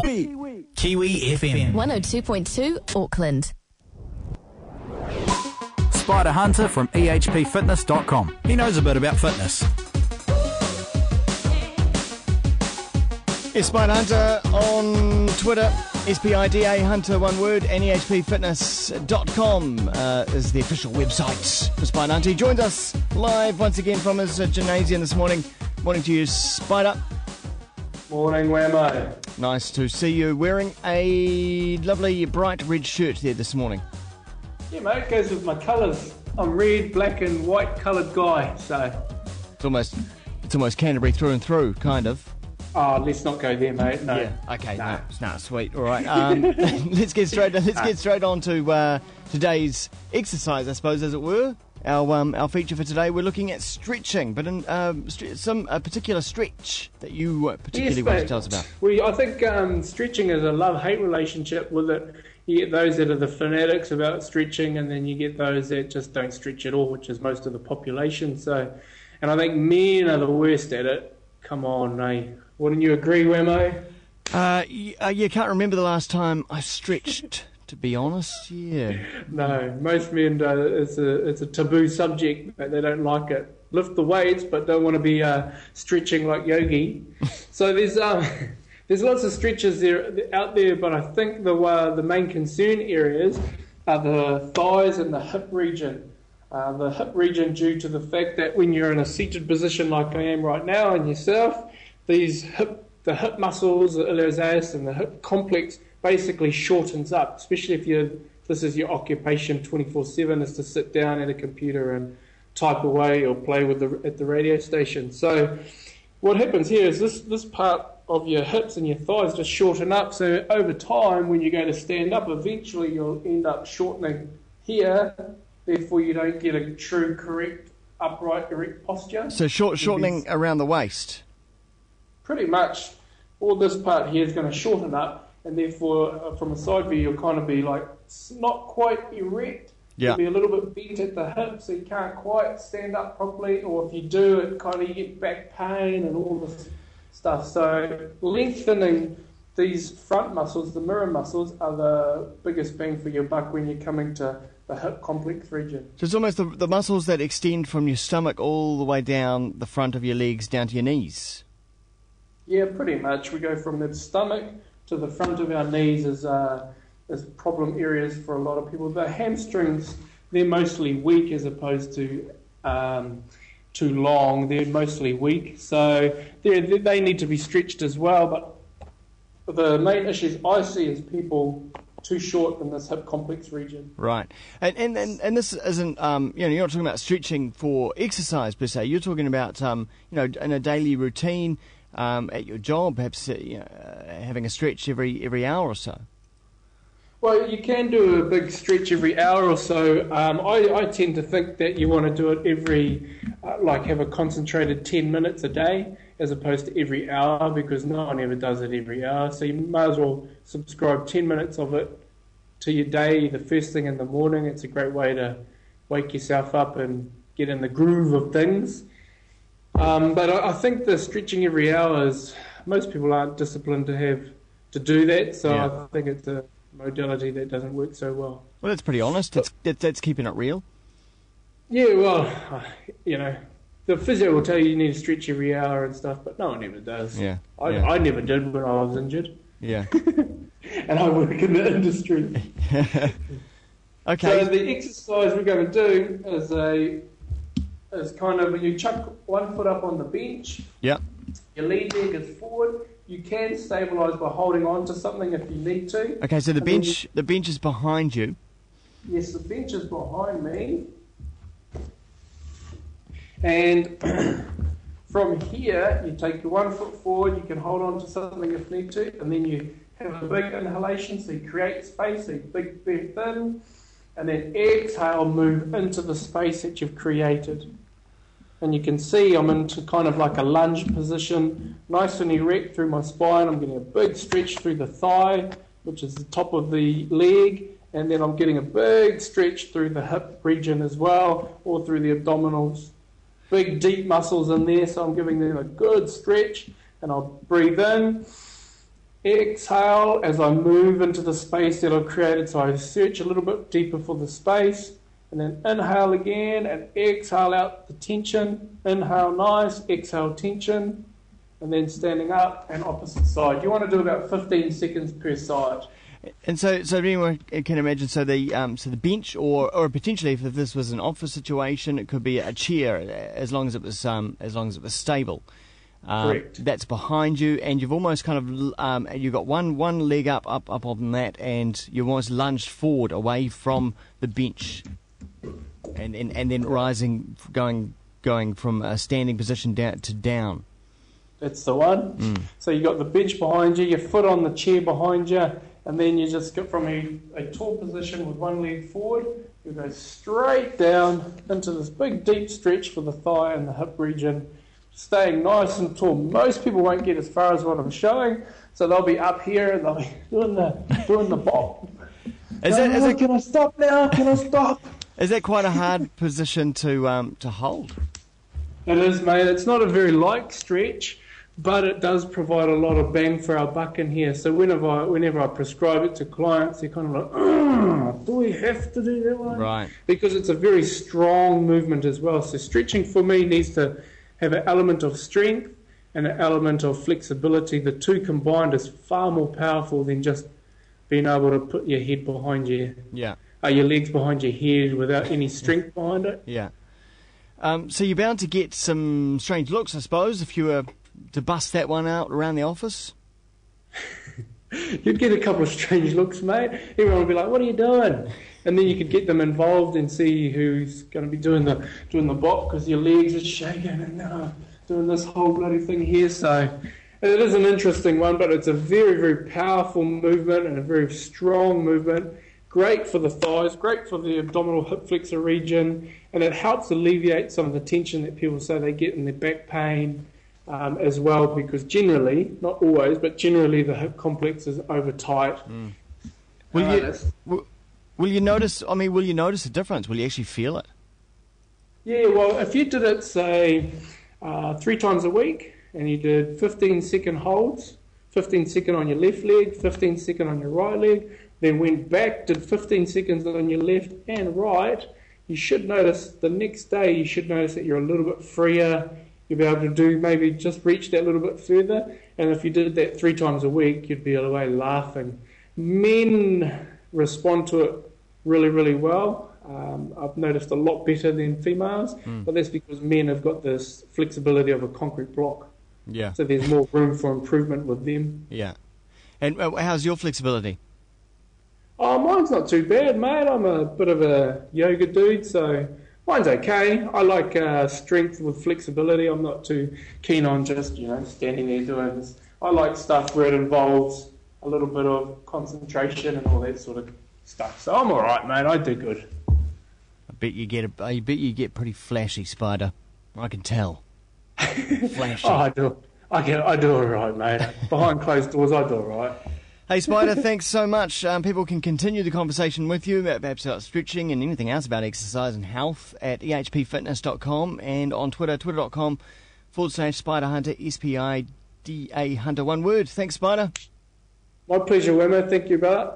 Kiwi FM. 102.2 Auckland. Spida Hunter from ehpfitness.com. He knows a bit about fitness. Yes, Spida Hunter on Twitter, SPIDA Hunter, one word, and ehpfitness.com is the official website for Spida Hunter. He joins us live once again from his gymnasium this morning. Morning to you, Spida. Morning, Wammo. Nice to see you wearing a lovely bright red shirt there this morning. Yeah, mate, it goes with my colours. I'm red, black and white coloured guy, so... It's almost Canterbury through and through, kind of. Oh, let's not go there, mate. No. Yeah. Okay. No, sweet. All right. Let's get straight on to today's exercise, I suppose, as it were. Our feature for today, we're looking at stretching, but in a particular stretch that you particularly want to tell us about. I think stretching is a love-hate relationship with it. You get those that are the fanatics about stretching, and then you get those that just don't stretch at all, which is most of the population. So, and I think men are the worst at it. Come on, eh? Wouldn't you agree, Wammo? You can't remember the last time I stretched, to be honest. Yeah. No, most men it's a taboo subject. They don't like it. Lift the weights, but don't want to be stretching like Yogi. So there's lots of stretches out there, but I think the main concern areas are the thighs and the hip region. The hip region, due to the fact that when you're in a seated position like I am right now and yourself, the hip muscles, the iliopsoas and the hip complex basically shortens up, especially if this is your occupation 24/7, is to sit down at a computer and type away or play at the radio station. So what happens here is this part of your hips and your thighs just shorten up. So over time, when you go to stand up, eventually you'll end up shortening here. Therefore, you don't get a true, correct, upright, erect posture. So shortening around the waist? Pretty much. All this part here is going to shorten up, and therefore, from a side view, you'll kind of be like, not quite erect. Yeah. You'll be a little bit bent at the hip, so you can't quite stand up properly, or if you do, it kind of, you get back pain and all this stuff. So lengthening these front muscles, the mirror muscles, are the biggest bang for your buck when you're coming to the hip complex region. So it's almost the muscles that extend from your stomach all the way down the front of your legs down to your knees. Yeah, pretty much. We go from the stomach to the front of our knees as problem areas for a lot of people. The hamstrings, they're mostly weak as opposed to too long. They're mostly weak, so they need to be stretched as well. But the main issues I see is people too short in this hip complex region. Right. And this isn't, you're not talking about stretching for exercise per se. You're talking about, in a daily routine, at your job, perhaps, having a stretch every hour or so. Well, you can do a big stretch every hour or so. I tend to think that you want to do it have a concentrated 10 minutes a day as opposed to every hour, because no one ever does it every hour. So you might as well subscribe 10 minutes of it to your day, the first thing in the morning. It's a great way to wake yourself up and get in the groove of things. But I think the stretching every hour most people aren't disciplined to do that, so yeah. I think it's a modality that doesn't work so well. Well, that's pretty honest. That's keeping it real. Yeah, well, the physio will tell you need to stretch every hour and stuff, but no one ever does. Yeah. I never did when I was injured. Yeah. And I work in the industry. Okay. So the exercise we're going to do is kind of, you chuck one foot up on the bench. Yep. Your lead leg is forward. You can stabilise by holding on to something if you need to. Okay, so the bench is behind you. Yes, the bench is behind me. And from here, you take your 1 foot forward, you can hold on to something if need to, and then you have a big inhalation, so you create space, so you big breath in, and then exhale, move into the space that you've created. And you can see I'm into kind of like a lunge position, nice and erect through my spine. I'm getting a big stretch through the thigh, which is the top of the leg, and then I'm getting a big stretch through the hip region as well, or through the abdominals. Big deep muscles in there, so I'm giving them a good stretch, and I'll breathe in, exhale as I move into the space that I've created. So I search a little bit deeper for the space, and then inhale again and exhale out the tension. Inhale, nice, exhale, tension, and then standing up and opposite side. You want to do about 15 seconds per side. And so anyone can imagine. So the bench, or potentially if this was an office situation, it could be a chair, as long as it was stable. Correct. That's behind you, and you've almost kind of you've got one leg up on that, and you're almost lunged forward away from the bench, and then rising, going from a standing position down to down. That's the one. So you got the bench behind you, your foot on the chair behind you, and then you just get from a tall position with one leg forward. You go straight down into this big deep stretch for the thigh and the hip region, staying nice and tall. Most people won't get as far as what I'm showing, so they'll be up here and they'll be doing the bop. Can I stop now? Can I stop? Is that quite a hard position to hold? It is, mate. It's not a very light stretch, but it does provide a lot of bang for our buck in here. So whenever I prescribe it to clients, they're kind of like, do we have to do that one? Right. Because it's a very strong movement as well. So stretching for me needs to have an element of strength and an element of flexibility. The two combined is far more powerful than just being able to put your head behind your legs behind your head without any strength behind it. Yeah. So you're bound to get some strange looks, I suppose, if you were to bust that one out around the office. You'd get a couple of strange looks, mate. Everyone would be like, "What are you doing?" And then you could get them involved and see who's going to be doing the bop because your legs are shaking and doing this whole bloody thing here. So it is an interesting one, but it's a very, very powerful movement and a very strong movement. Great for the thighs, great for the abdominal hip flexor region, and it helps alleviate some of the tension that people say they get in their back pain as well, because generally, not always, but generally the hip complex is over tight. Will you notice a difference? Will you actually feel it? Yeah, well, if you did it, say, 3 times a week, and you did 15-second holds, 15-second on your left leg, 15-second on your right leg, then went back, did 15 seconds on your left and right, you should notice the next day, that you're a little bit freer. You'll be able to do maybe just reach that little bit further. And if you did that 3 times a week, you'd be away laughing. Men respond to it really, really well. I've noticed a lot better than females, but that's because men have got this flexibility of a concrete block. Yeah. So there's more room for improvement with them. Yeah. And how's your flexibility? Oh, mine's not too bad, mate. I'm a bit of a yoga dude, so mine's okay. I like strength with flexibility. I'm not too keen on just, standing there doing this. I like stuff where it involves a little bit of concentration and all that sort of stuff. So I'm all right, mate. I do good. I bet you get pretty flashy, Spida. I can tell. Flashy. Oh, I do all right, mate. Behind closed doors, I do all right. Hey, Spida, thanks so much. People can continue the conversation with you, perhaps about stretching and anything else about exercise and health at ehpfitness.com and on Twitter, twitter.com/Spida Hunter, SPIDA Hunter, one word. Thanks, Spida. My pleasure, Wammo. Thank you, brother.